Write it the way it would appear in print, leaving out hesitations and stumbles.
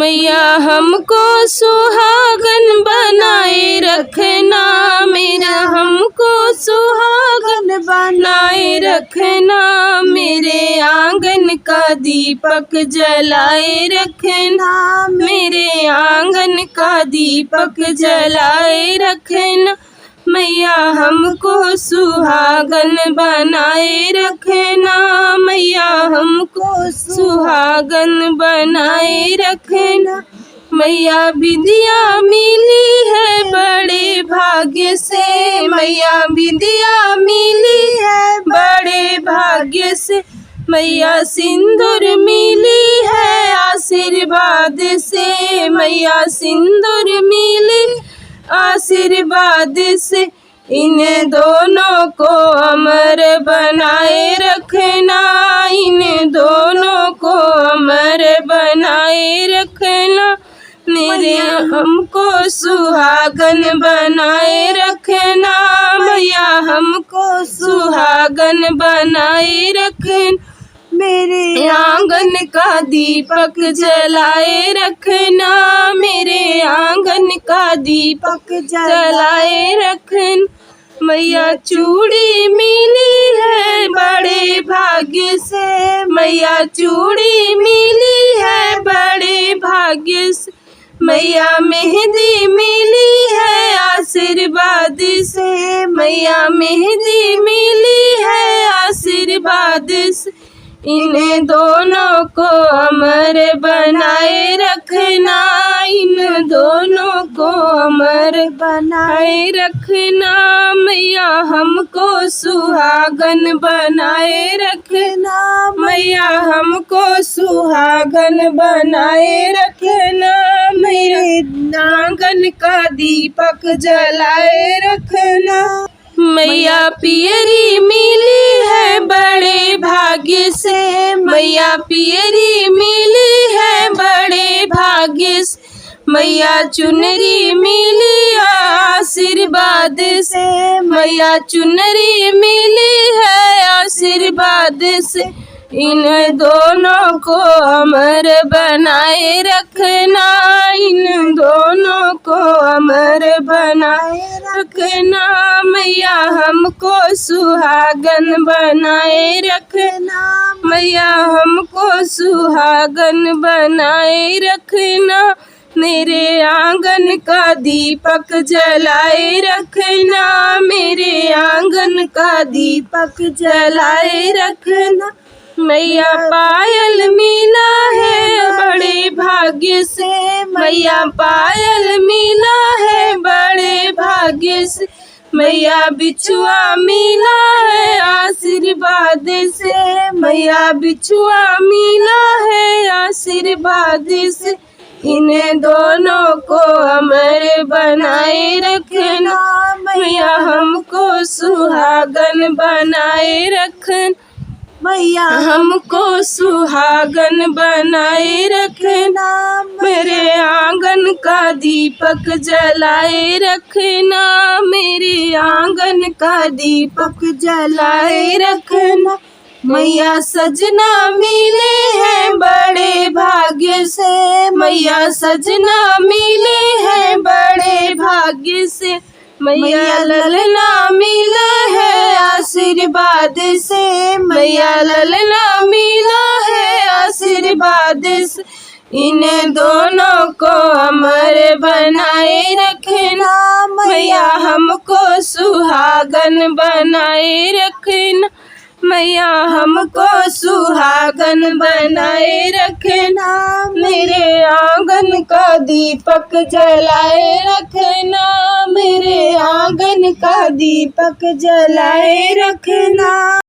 मैया हमको सुहागन बनाए रखना, मेरा हमको सुहागन बनाए रखना, मेरे आंगन का दीपक जलाए रखना, मेरे आंगन का दीपक जलाए रखना, मैया हमको सुहागन बनाए रखना, मैया हमको सुहागन बनाए रखना। मैया विद्या मिली है बड़े भाग्य से, मैया विद्या मिली है बड़े भाग्य से, मैया सिंदूर मिली है आशीर्वाद से, मैया सिंदूर मिली आशीर्वाद से, इन दोनों को अमर बनाए रखना, इन दोनों को अमर बनाए रखना, मेरे हमको सुहागन बनाए रखना, मैया हमको सुहागन बनाए रखना, मेरे आंगन का दीपक जलाए रखना, मेरे आंगन का दीपक जलाए रखना, मैया चूड़ी मिली है बड़े भाग्य से, मैया चूड़ी मिली है बड़े भाग्य से, मैया मेहंदी मिली है आशीर्वाद से, मैया मेहंदी मिली है आशीर्वाद से, इन दोनों को अमर बनाए रखना, इन दोनों को अमर बनाए रखना, मैया हमको सुहागन बनाए रखना, मैया हमको सुहागन बनाए रखना, मेरे आंगन का दीपक जलाए रखना, मैया पियरी मिली है बड़े भाग्य से, मैया पियरी मिली है बड़े भाग्य से, मैया चुनरी मिली आशीर्वाद से, मैया चुनरी मिली है आशीर्वाद से, इन दोनों को अमर बनाए रखना, इन दोनों को अमर बनाए रखना, मैया हमको सुहागन बनाए रखना, मैया हमको सुहागन बनाए रखना, मेरे आंगन का दीपक जलाए रखना, मेरे आंगन का दीपक जलाए रखना, मैया पायल मिला है बड़े भाग्य से, मैया पायल मिला है बड़े भाग्य से, मैया बिछुआ मिला है आशीर्वाद से, मैया बिछुआ मिला है आशीर्वाद से, इन दोनों को अमर बनाए रखना, मैया हमको सुहागन बनाए रखना, मैया हमको सुहागन बनाए रखना, मेरे आंगन का दीपक जलाए रखना, मेरे आंगन का दीपक जलाए रखना, मैया सजना मिले हैं बड़े भाग्य से, मैया सजना मिले हैं बड़े भाग्य से, मैया ललना मिला है आशीर्वाद से, मैया ललना मिला है आशीर्वाद से, इन दोनों को अमर बनाए रखना, मैया हमको सुहागन बनाए रखना, मैया हमको सुहागन बनाए रखना, मेरे आंगन का दीपक जलाए रखना, मेरे आंगन का दीपक जलाए रखना।